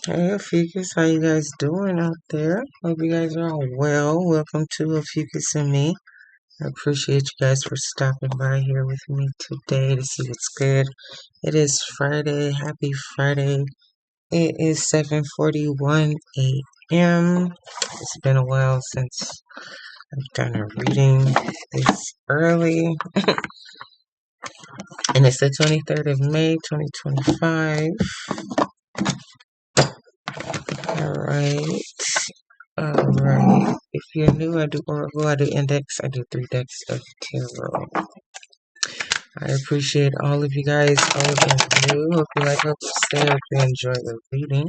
Hey, Ophiuchus, how you guys doing out there? Hope you guys are all well. Welcome to Ophiuchus and Me. I appreciate you guys for stopping by here with me today to see what's good. It is Friday. Happy Friday. It is 7:41 a.m. It's been a while since I've done a reading this early. And it's the 23rd of May, 2025. Alright. Alright. If you're new, I do Oracle, I do Index, I do 3 decks of Tarot. I appreciate all of you guys, all of you new. Hope you like, hope you stay, hope you enjoy the reading.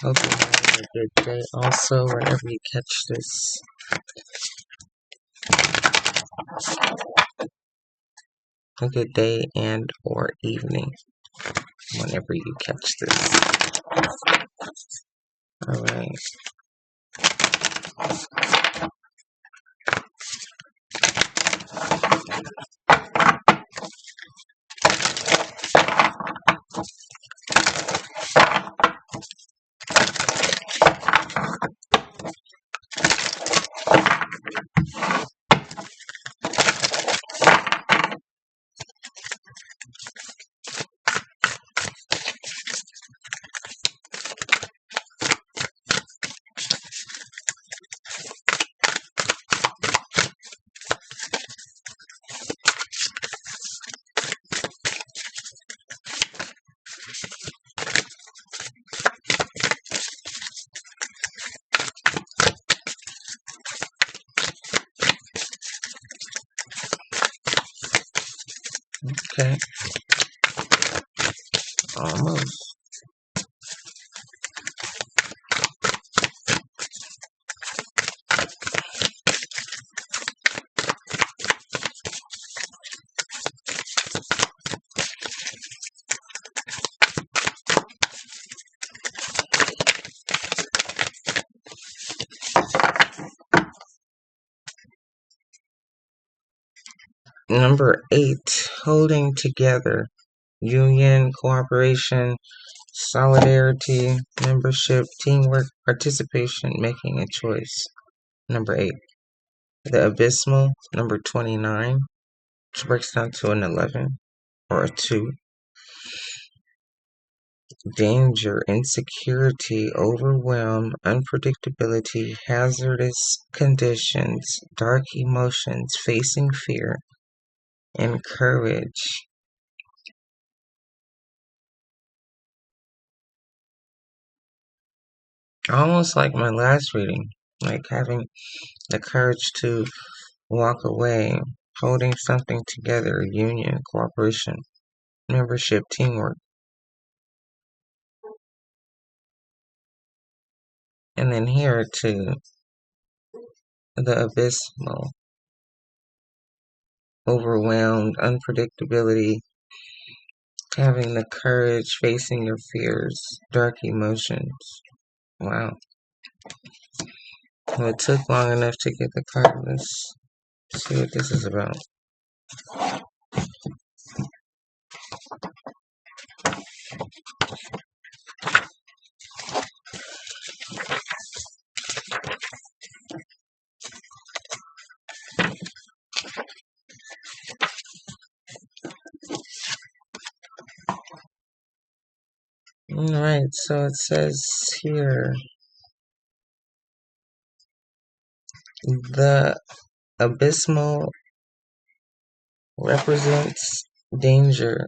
Hope you're having a good day also, whenever you catch this. A good day and or evening, whenever you catch this. Alright. Okay. Almost. Number 8, holding together. Union, cooperation, solidarity, membership, teamwork, participation, making a choice. Number 8. The abysmal, number 29, which breaks down to an 11 or a 2. Danger, insecurity, overwhelm, unpredictability, hazardous conditions, dark emotions, facing fear, and courage. Almost like my last reading, like having the courage to walk away, holding something together, union, cooperation, membership, teamwork. And then here to the abysmal, overwhelmed, unpredictability, having the courage, facing your fears, dark emotions. Wow. Well, it took long enough to get the card. Let's see what this is about. Alright, so it says here, the abysmal represents danger.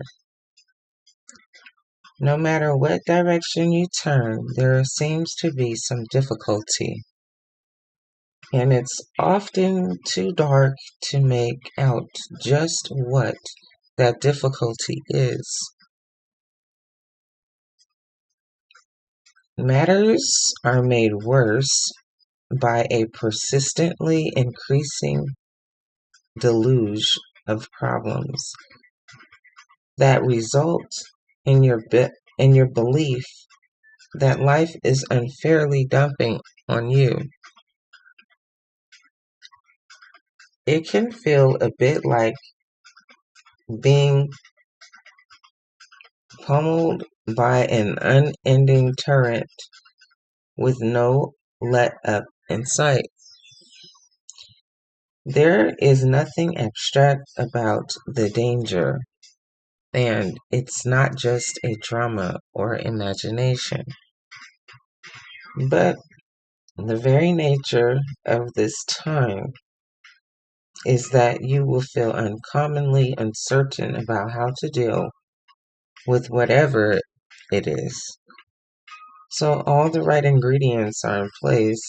No matter what direction you turn, there seems to be some difficulty, and it's often too dark to make out just what that difficulty is. Matters are made worse by a persistently increasing deluge of problems that result in your belief that life is unfairly dumping on you. It can feel a bit like being pummeled by an unending torrent with no let up in sight. There is nothing abstract about the danger, and it's not just a drama or imagination, but the very nature of this time is that you will feel uncommonly uncertain about how to deal with whatever it is. So all the right ingredients are in place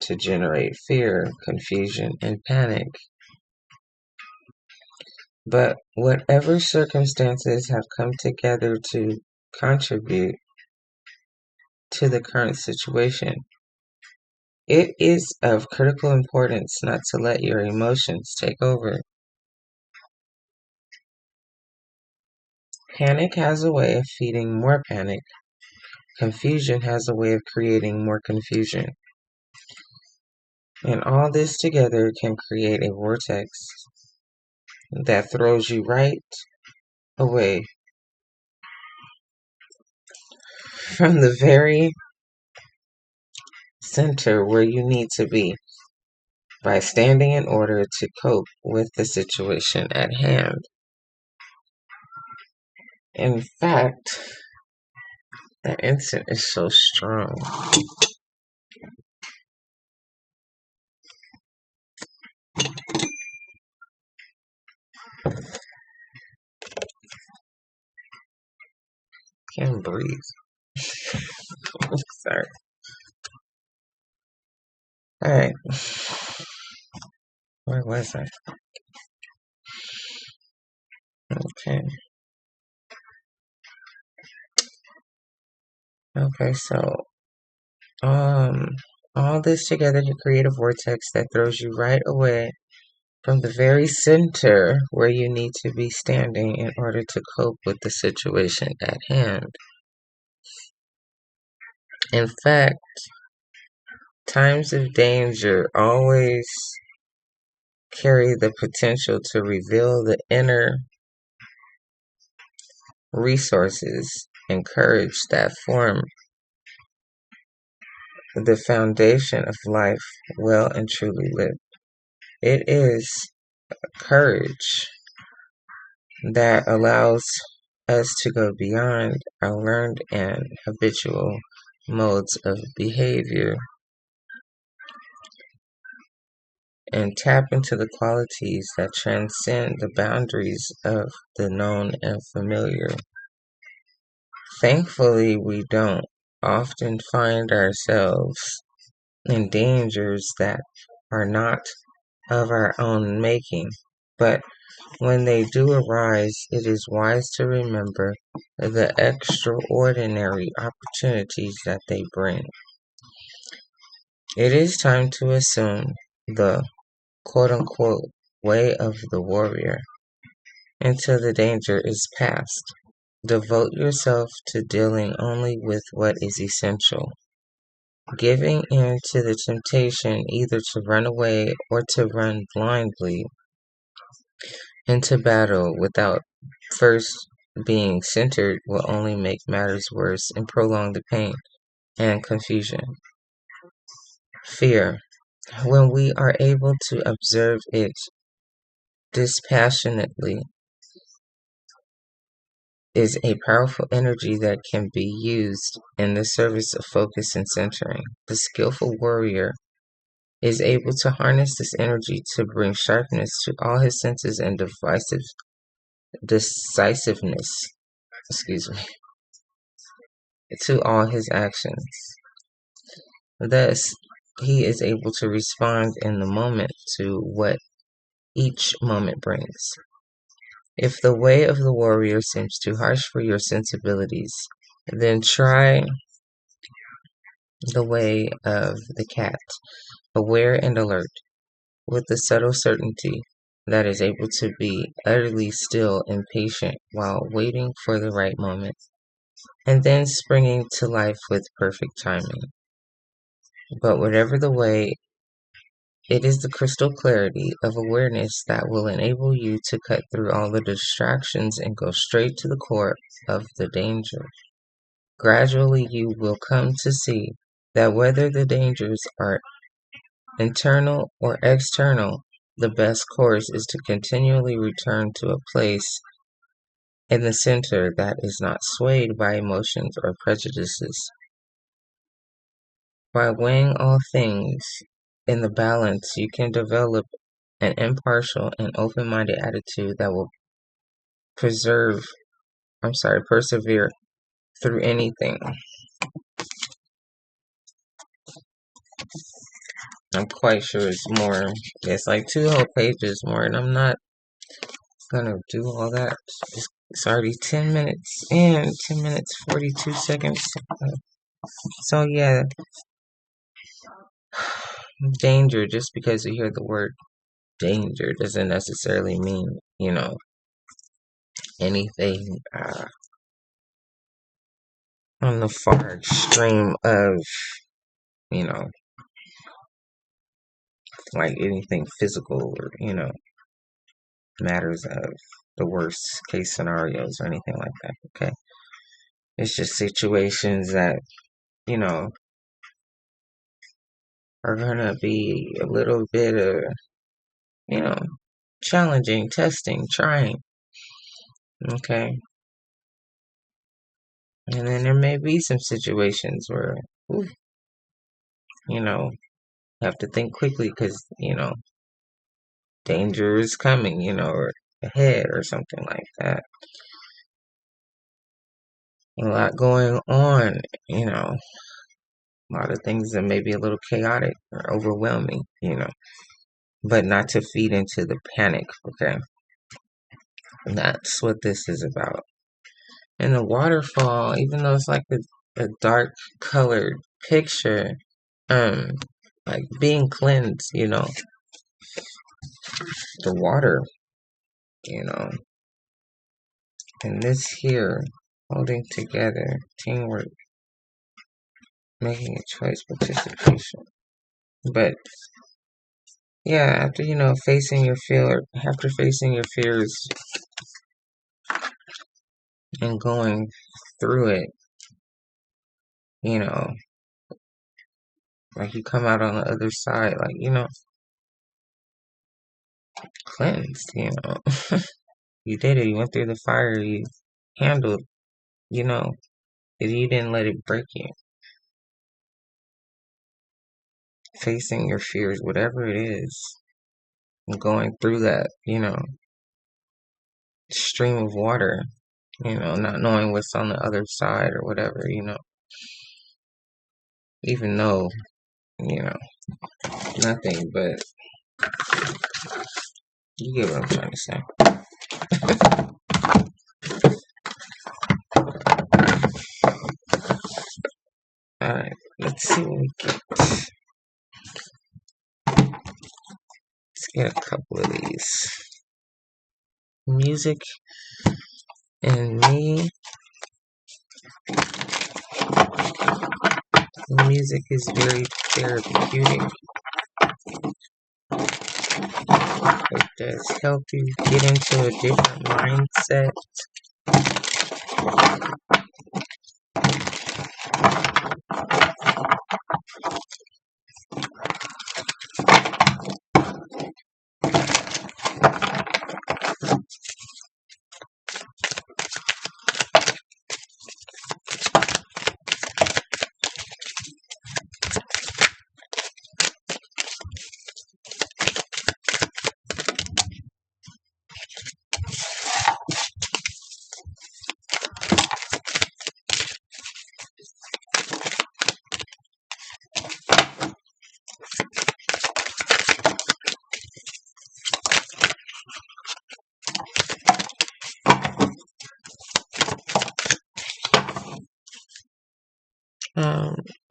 to generate fear, confusion, and panic. But whatever circumstances have come together to contribute to the current situation, it is of critical importance not to let your emotions take over. Panic has a way of feeding more panic. Confusion has a way of creating more confusion. And all this together can create a vortex that throws you right away from the very center where you need to be by standing in order to cope with the situation at hand. In fact, that instant is so strong. Can't breathe. Sorry. Alright. Where was I? Okay. Okay, so all this together to create a vortex that throws you right away from the very center where you need to be standing in order to cope with the situation at hand. In fact, times of danger always carry the potential to reveal the inner resources and courage that form the foundation of life well and truly lived. It is courage that allows us to go beyond our learned and habitual modes of behavior and tap into the qualities that transcend the boundaries of the known and familiar. Thankfully, we don't often find ourselves in dangers that are not of our own making, but when they do arise, it is wise to remember the extraordinary opportunities that they bring. It is time to assume the quote-unquote way of the warrior until the danger is past. Devote yourself to dealing only with what is essential, giving in to the temptation either to run away or to run blindly into battle without first being centered will only make matters worse and prolong the pain and confusion. Fear, when we are able to observe it dispassionately, is a powerful energy that can be used in the service of focus and centering. The skillful warrior is able to harness this energy to bring sharpness to all his senses and decisiveness, to all his actions. Thus, he is able to respond in the moment to what each moment brings. If the way of the warrior seems too harsh for your sensibilities, then try the way of the cat, aware and alert, with the subtle certainty that is able to be utterly still and patient while waiting for the right moment, and then springing to life with perfect timing. But whatever the way It is the crystal clarity of awareness that will enable you to cut through all the distractions and go straight to the core of the danger. Gradually, you will come to see that whether the dangers are internal or external, the best course is to continually return to a place in the center that is not swayed by emotions or prejudices. By weighing all things in the balance, you can develop an impartial and open-minded attitude that will persevere through anything. I'm quite sure it's more. It's like 2 whole pages more, and I'm not gonna do all that. It's already 10 minutes in, 10 minutes, 42 seconds. So yeah, danger, just because you hear the word danger doesn't necessarily mean, anything on the far extreme of, you know, like anything physical or, matters of the worst case scenarios or anything like that, okay? It's just situations that, are gonna be a little bit of, you know, challenging, testing, trying, okay? And then there may be some situations where, ooh, you have to think quickly because, danger is coming, or ahead or something like that. A lot going on, a lot of things that may be a little chaotic or overwhelming, but not to feed into the panic, okay? And that's what this is about. And the waterfall, even though it's like a dark colored picture, like being cleansed, the water, and this here, holding together, teamwork, making a choice, participation. But yeah, after after facing your fears and going through it, like you come out on the other side, like, cleansed, You did it, you went through the fire, you handled, you didn't let it break you. Facing your fears, whatever it is, and going through that, stream of water, not knowing what's on the other side or whatever, even though, nothing, but you get what I'm trying to say. Alright, let's see what we get. Let's get a couple of these. Music and me. Music is very therapeutic. It does help you get into a different mindset.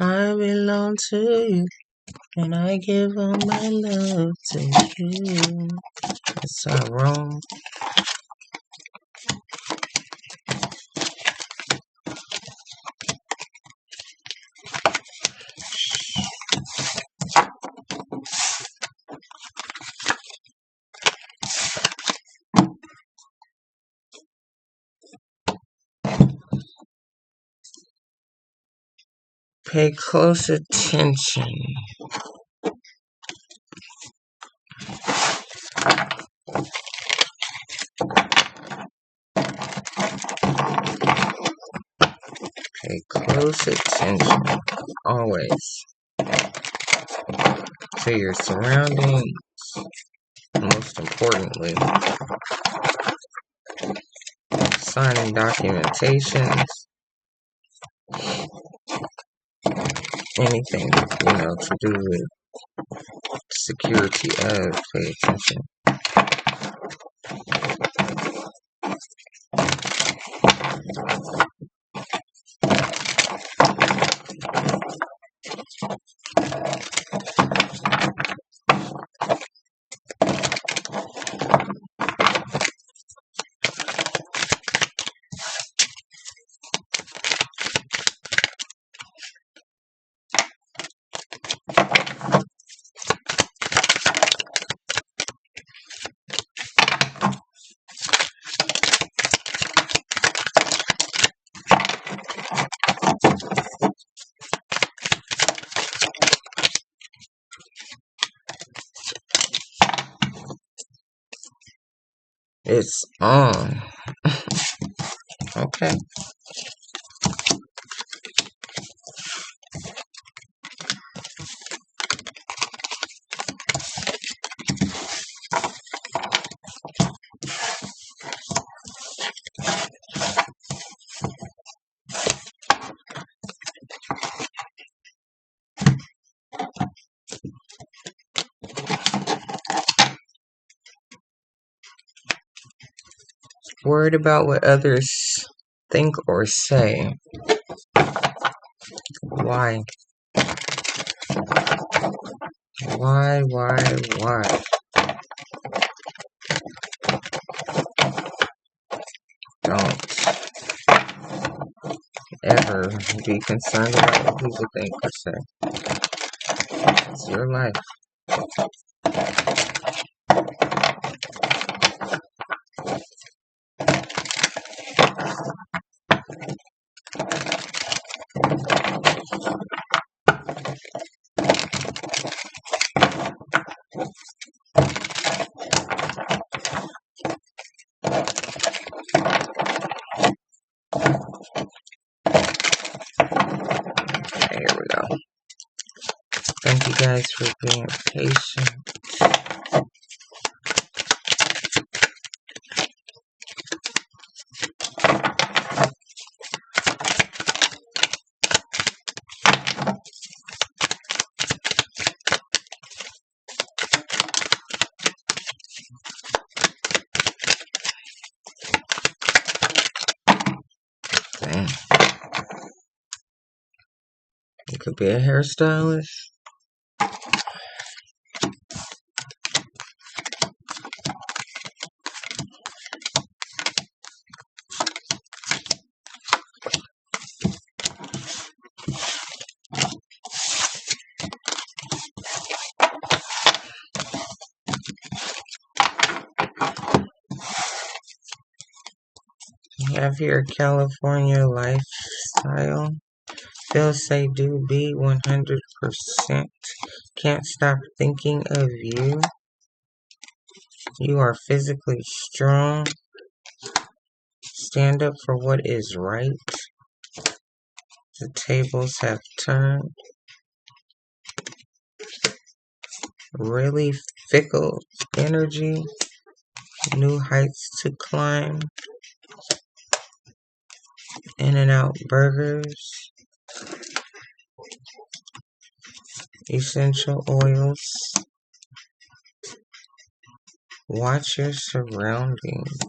I belong to you, and I give all my love to you. That's wrong. Pay close attention. Pay close attention, always, to your surroundings. Most importantly, signing documentations, anything, to do with security of, pay attention. It's on. Okay. Worried about what others think or say. Why? Why? Don't ever be concerned about what people think or say. It's your life. There we go. Thank you guys for being patient. Dang. You could be a hairstylist. You have here California lifestyle. Feel, say, do, be 100%. Can't stop thinking of you. You are physically strong. Stand up for what is right. The tables have turned. Really fickle energy. New heights to climb. In-N-Out burgers. Essential oils. Watch your surroundings.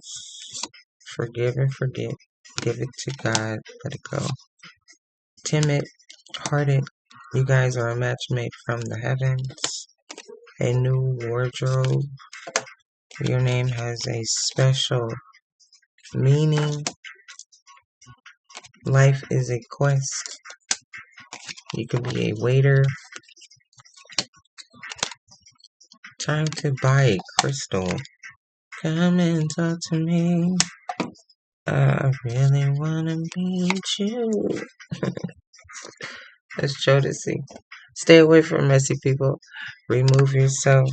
Forgive and forget. Give it to God. Let it go. Timid, hearted. You guys are a match made from the heavens. A new wardrobe. Your name has a special meaning. Life is a quest. You could be a waiter. Time to buy a crystal. Come and talk to me. I really wanna meet you. It's Jodeci. Stay away from messy people. Remove yourself.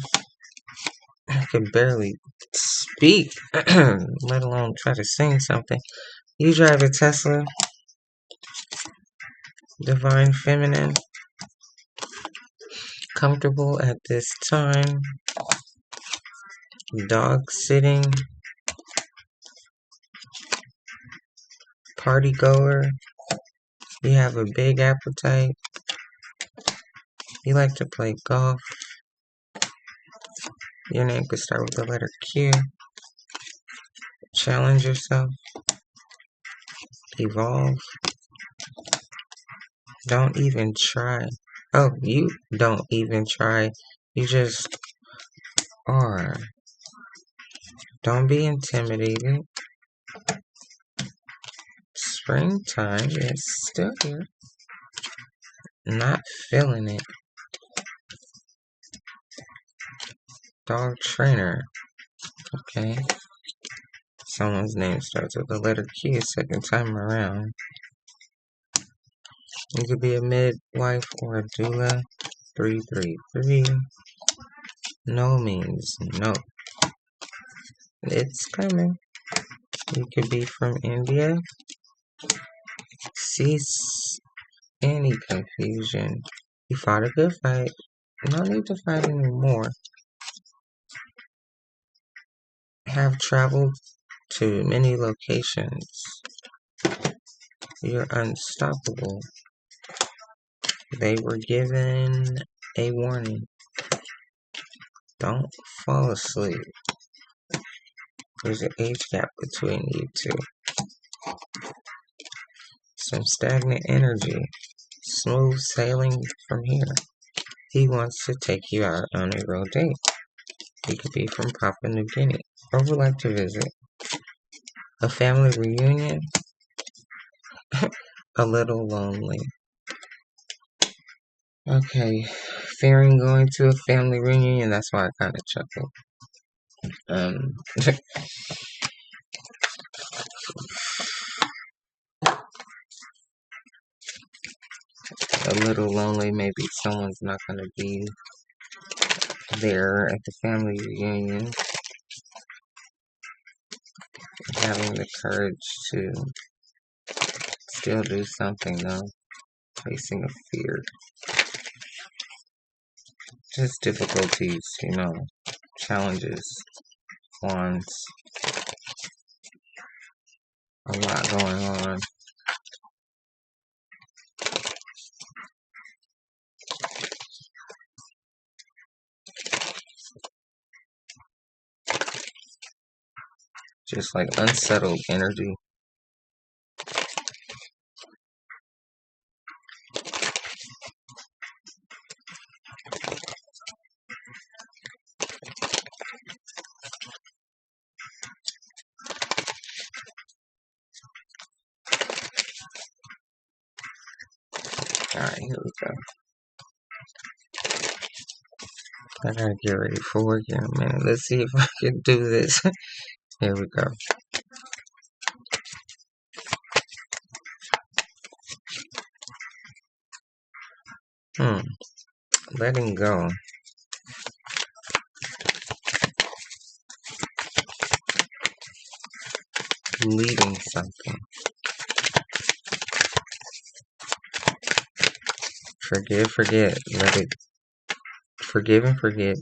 I can barely speak, let alone try to sing something. You drive a Tesla, divine feminine, comfortable at this time, dog sitting, party goer, you have a big appetite, you like to play golf, your name could start with the letter Q, challenge yourself, evolve, don't even try. Oh, you don't even try, you just are. Don't be intimidated. Springtime is still here. Not feeling it. Dog trainer. Okay. Someone's name starts with the letter Q second time around. You could be a midwife or a doula. 333. No means no. It's coming. You could be from India. Cease any confusion. You fought a good fight. No need to fight anymore. Have traveled to many locations. You're unstoppable. They were given a warning. Don't fall asleep. There's an age gap between you two. Some stagnant energy. Smooth sailing from here. He wants to take you out on a road date. He could be from Papua New Guinea. Or would like to visit. A family reunion. A little lonely. Okay, fearing going to a family reunion, that's why I kind of chuckled. A little lonely, maybe someone's not going to be there at the family reunion. Having the courage to still do something though. Facing a fear. Just difficulties, challenges, wands. A lot going on. Just like unsettled energy. Alright, here we go. I gotta get ready for work in a minute. Let's see if I can do this. Here we go. Letting go. Leaving something. Forgive, forget. Let it. Forgive and forget.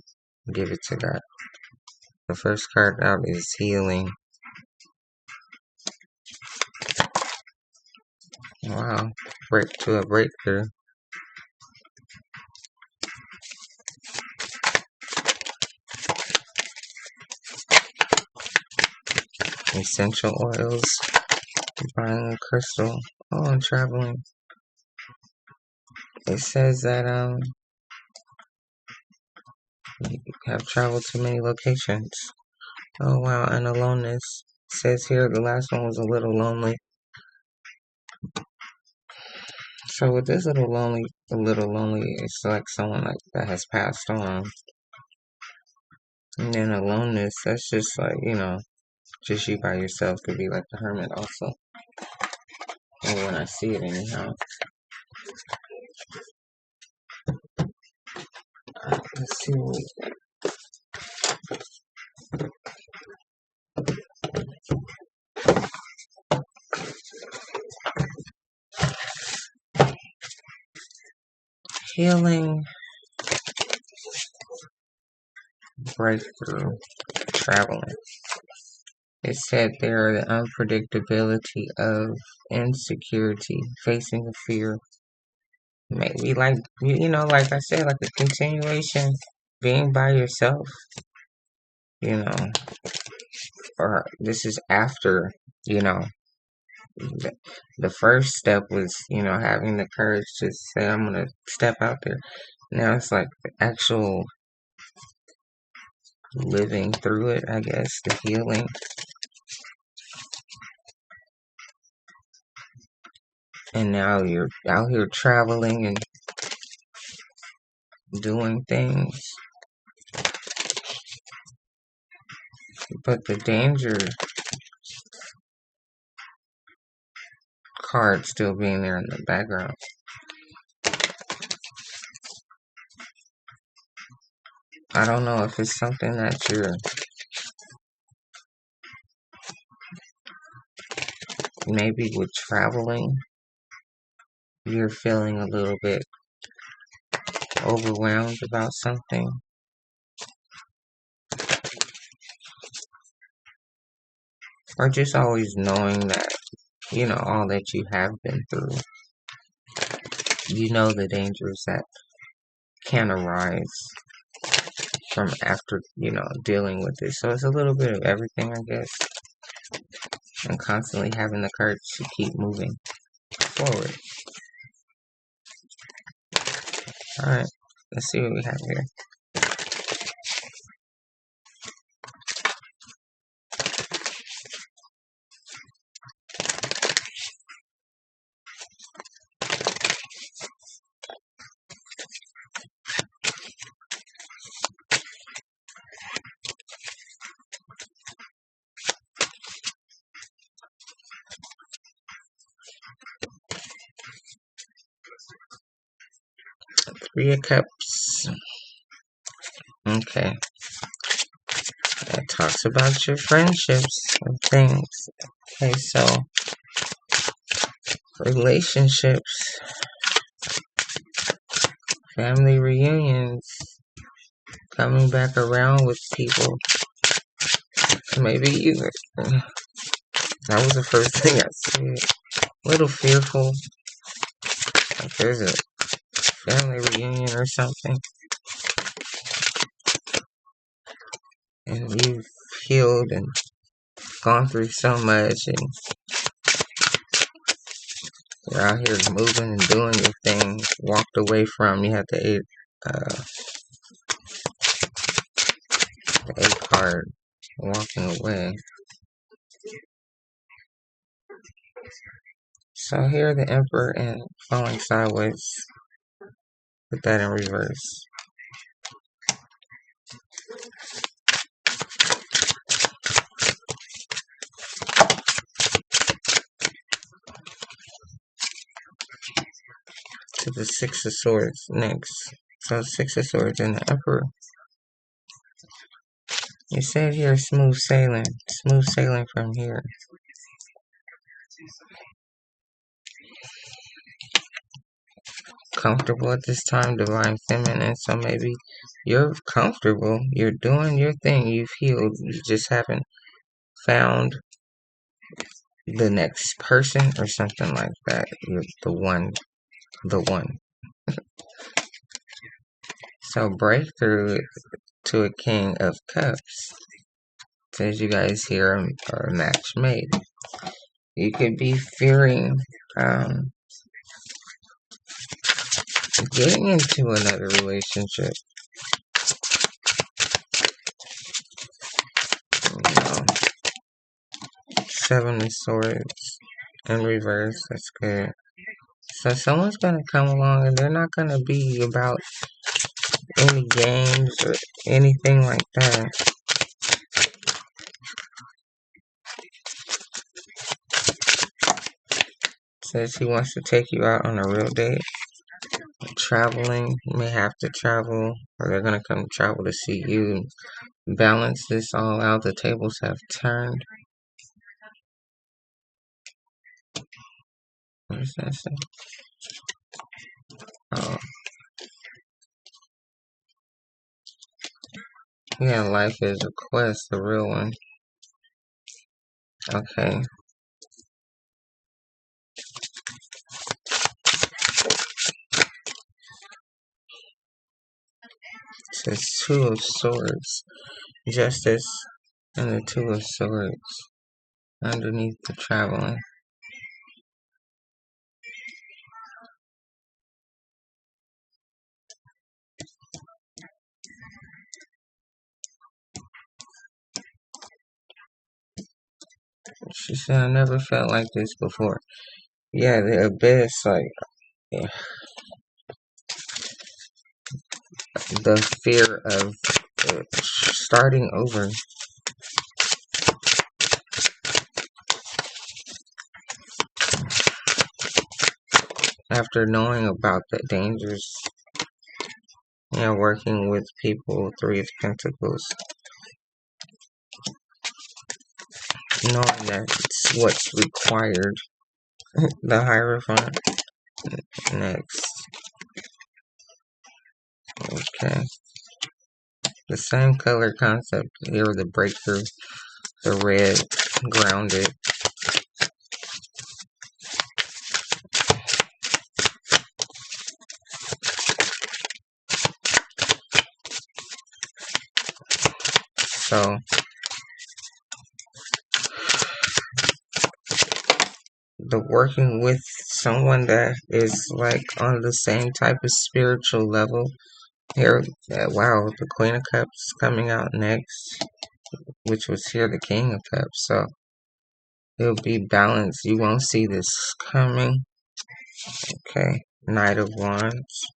Give it to God. The first card out is healing. Wow. Break to a breakthrough. Essential oils. Buying a crystal. Oh, I'm traveling. It says that you have traveled to many locations. Oh wow, and aloneness. It says here the last one was a little lonely. So with this a little lonely, it's like someone like that has passed on. And then aloneness, that's just like, just you by yourself. Could be like the hermit also. Or when I see it anyhow. to healing, breakthrough, traveling. It said there the unpredictability of insecurity, facing the fear. Maybe like, like I said, like a continuation, being by yourself, you know, or this is after, you know, the, the first step was, having the courage to say, I'm going to step out there. Now it's like the actual living through it, I guess, the healing. And now you're out here traveling and doing things. But the danger card still being there in the background. I don't know if it's something that you're maybe with traveling, you're feeling a little bit overwhelmed about something. Or just always knowing that, all that you have been through. You know the dangers that can arise from after, dealing with it. So it's a little bit of everything, I guess. And constantly having the courage to keep moving forward. Alright, let's see what we have here. Three of Cups. Okay. That talks about your friendships and things. Okay, so relationships, family reunions, coming back around with people. Maybe you. That was the first thing I said. A little fearful. Like there's a family reunion or something. And you've healed and gone through so much, and you're out here moving and doing your thing. Walked away from, you had the eight card, walking away. So here the Emperor and falling sideways. Put that in reverse. To the Six of Swords next. So Six of Swords and the Emperor. You said here smooth sailing from here. Comfortable at this time, divine feminine. So maybe you're comfortable, you're doing your thing, you've healed, you just haven't found the next person or something like that. You're the one. So breakthrough to a King of Cups. Says you guys here are a match made. You could be fearing getting into another relationship. Seven of Swords in reverse. That's good. So someone's gonna come along and they're not gonna be about any games or anything like that. Says he wants to take you out on a real date. traveling. You may have to travel, or they're gonna come travel to see you. Balance this all out. The tables have turned. What does that say? Oh, yeah, life is a quest, the real one. Okay. It says Two of Swords. Justice and the Two of Swords underneath the traveling. She said, I never felt like this before. Yeah, the abyss, like, yeah, the fear of starting over. After knowing about the dangers, working with people, Three of Pentacles, knowing that's what's required. The Hierophant next. Okay. The same color concept here, the breakthrough, the red, grounded. So, the working with someone that is like on the same type of spiritual level. Here, wow, the Queen of Cups coming out next, which was here the King of Cups. So, it'll be balanced. You won't see this coming. Okay. Knight of Wands.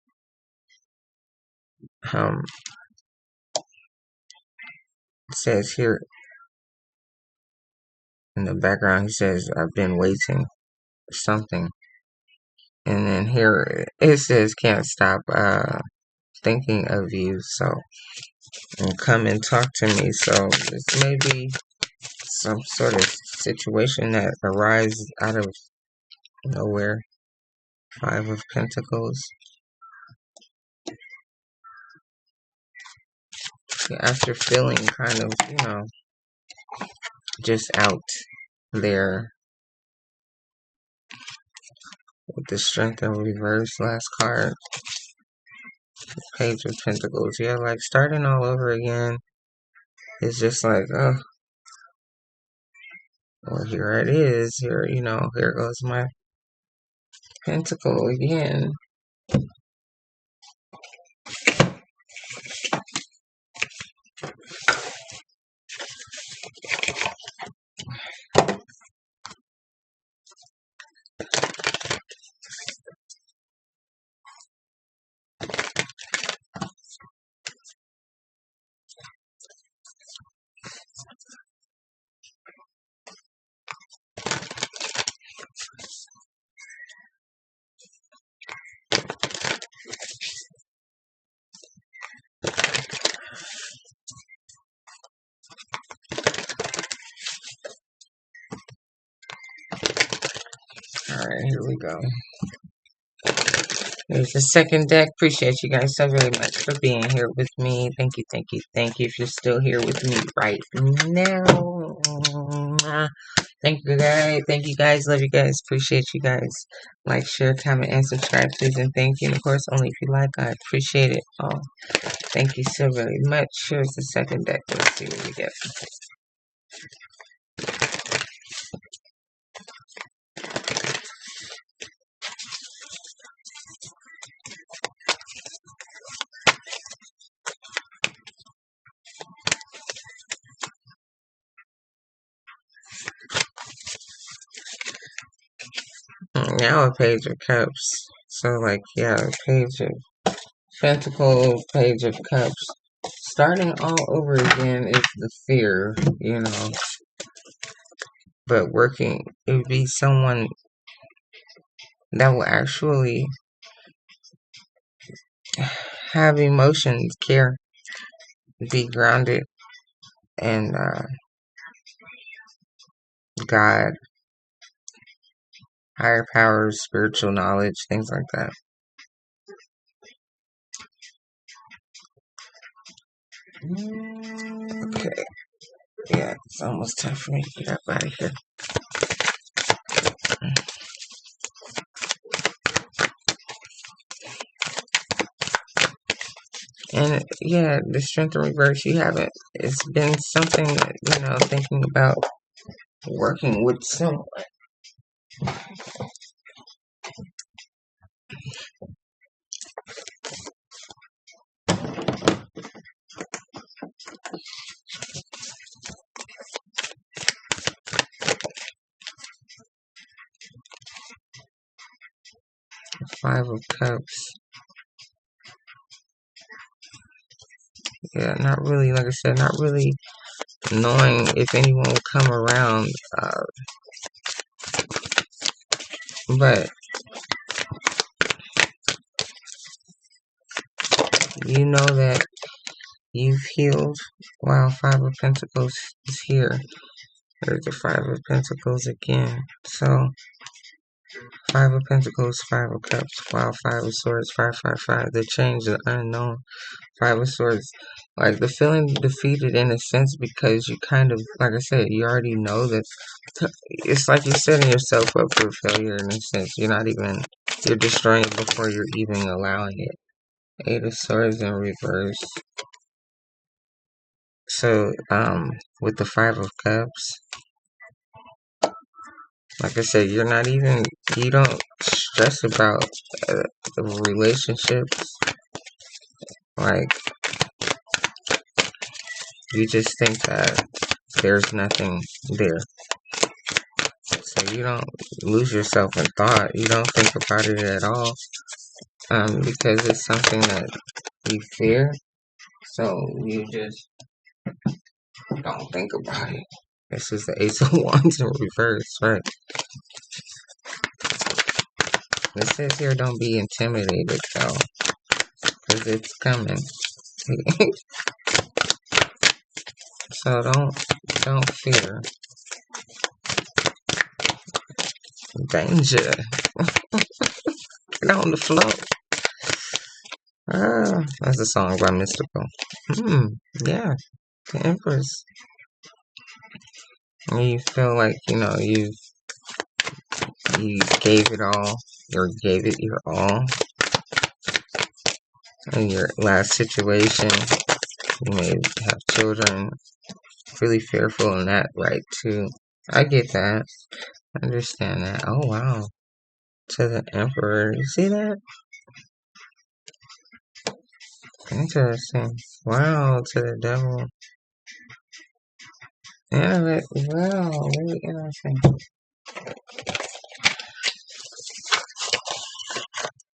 It says here in the background, he says, I've been waiting for something. And then here it says, can't stop thinking of you. So, and come and talk to me. So, this may be some sort of situation that arises out of nowhere. Five of Pentacles. After feeling kind of, just out there with the Strength in reverse, last card. Page of Pentacles. Yeah, like starting all over again. It's just like, oh, well, here it is. Here, here goes my pentacle again. Alright, here we go. There's the second deck. Appreciate you guys so very much for being here with me. Thank you, thank you, thank you. If you're still here with me right now. Thank you guys. Thank you guys. Love you guys. Appreciate you guys. Like, share, comment, and subscribe, please. And thank you. And of course, only if you like, I appreciate it all. Thank you so very much. Here's the second deck. Let's see what we get. Now a Page of Cups. So, like, yeah, Page of Pentacles, Page of Cups. Starting all over again is the fear, But working, it would be someone that will actually have emotions, care, be grounded, and God, higher powers, spiritual knowledge, things like that. Okay, yeah, it's almost time for me to get up out of here. And yeah, the strength in reverse, you haven't, it's been something that, thinking about working with someone. Five of Cups. Yeah, not really, like I said, not really knowing if anyone will come around. But you know that you've healed. Wow, Five of Pentacles is here. There's the Five of Pentacles again. So, Five of Pentacles, Five of Cups. Wow, Five of Swords, 555. The change, the unknown. Five of Swords. Like, the feeling defeated in a sense because you kind of, like I said, you already know that it's like you're setting yourself up for failure in a sense. You're destroying it before you're even allowing it. Eight of Swords in reverse. So, with the Five of Cups, like I said, you don't stress about relationships. Like, you just think that there's nothing there. So you don't lose yourself in thought. You don't think about it at all. Because it's something that you fear. So you just don't think about it. This is the Ace of Wands in reverse, right? It says here, don't be intimidated, though, because it's coming. So don't fear. Danger. Get on the floor. Ah, that's a song by Mystical. Yeah, the Empress. You feel like, you gave it all, or gave it your all in your last situation. You may have children. Really fearful in that, right, too. I get that. I understand that. Oh, wow. To the Emperor. You see that? Interesting. Wow, to the Devil. Wow, really interesting.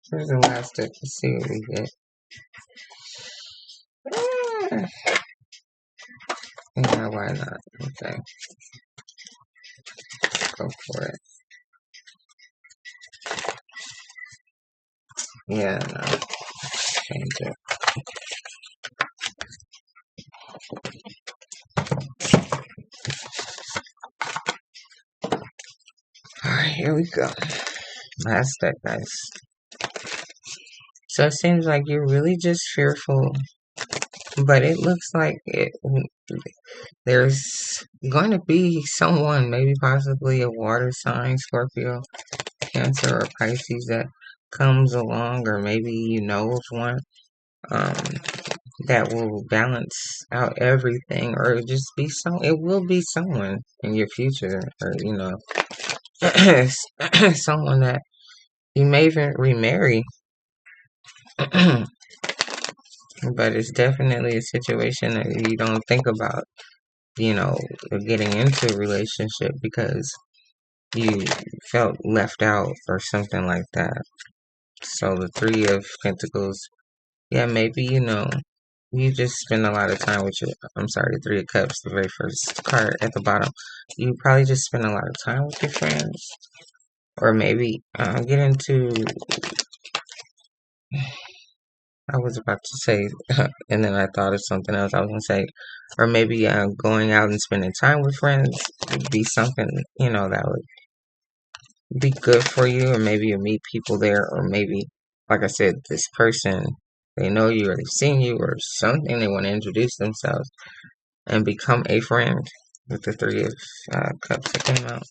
Here's the last step. Let's see what we get. Ah. Yeah, why not? Okay. Go for it. Yeah, no. Change it. Alright, here we go. Last step, guys. So it seems like you're really just fearful, but it looks like there's going to be someone, maybe possibly a water sign, Scorpio, Cancer, or Pisces that comes along, or maybe you know of one that will balance out everything, or it will be someone in your future, or someone that you may even remarry. But it's definitely a situation that you don't think about, getting into a relationship because you felt left out or something like that. So the Three of Pentacles, yeah, maybe, you just spend a lot of time with I'm sorry, Three of Cups, the very first card at the bottom. You probably just spend a lot of time with your friends. Or maybe get into I was about to say, and then I thought of something else. I was gonna say, or maybe going out and spending time with friends would be something, that would be good for you, or maybe you meet people there, or maybe, like I said, this person, they know you, or they've seen you, or something, they want to introduce themselves and become a friend with the Three of Cups that came out.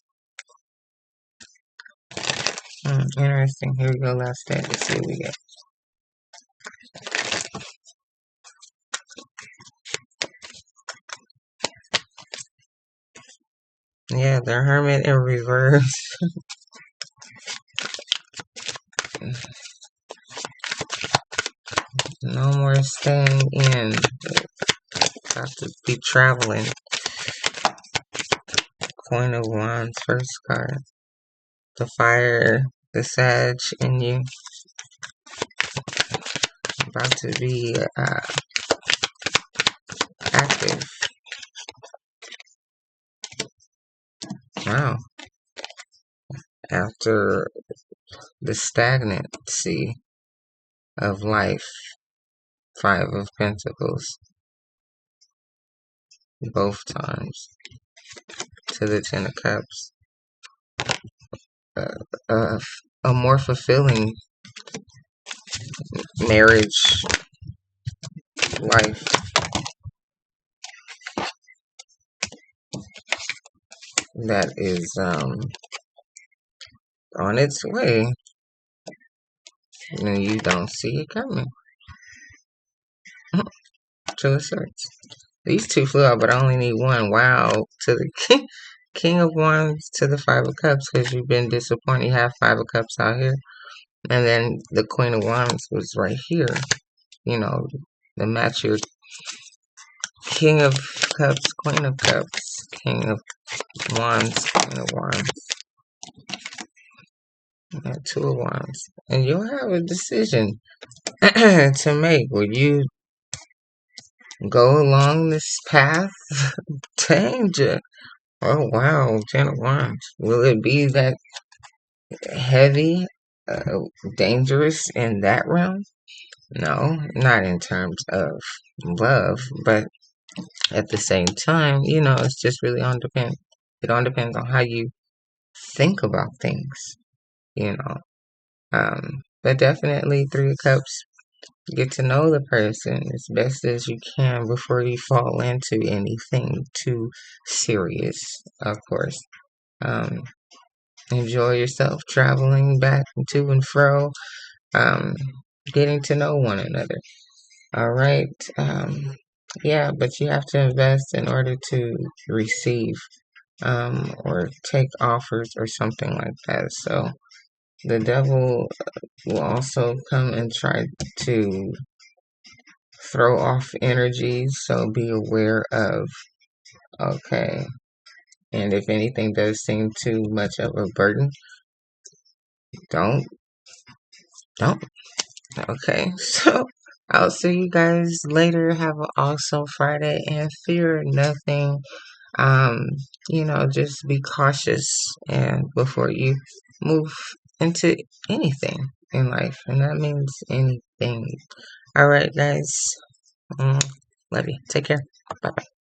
Interesting. Here we go, last day. Let's see what we get. Yeah, the Hermit in reverse. No more staying in. Got to be traveling. Queen of Wands, first card. The fire, the Sag in you. About to be active. Wow. After the stagnancy of life, Five of Pentacles. Both times. To the Ten of Cups. A more fulfilling marriage life. That is on its way. And you don't see it coming. Two of Swords. These two flew out, but I only need one. Wow. To the King of Wands to the Five of Cups, because you've been disappointed. You have Five of Cups out here. And then the Queen of Wands was right here. The match your King of Cups, Queen of Cups, King of Wands, Queen of Wands. Two of Wands. And you'll have a decision to make. Will you go along this path? Danger. Oh, wow. Ten of Wands. Will it be that heavy, dangerous in that realm? No, not in terms of love, but at the same time, it's just really on depend. It all depends on how you think about things, you know. But definitely Three of Cups. Get to know the person as best as you can before you fall into anything too serious, of course. Enjoy yourself traveling back to and fro, getting to know one another. All right. Yeah, but you have to invest in order to receive, or take offers or something like that. So the devil will also come and try to throw off energies. So be aware of, okay. And if anything does seem too much of a burden, don't. Okay, so I'll see you guys later. Have an awesome Friday and fear nothing. Um, just be cautious and before you move into anything in life, and that means anything. All right, guys. Love you. Take care. Bye bye.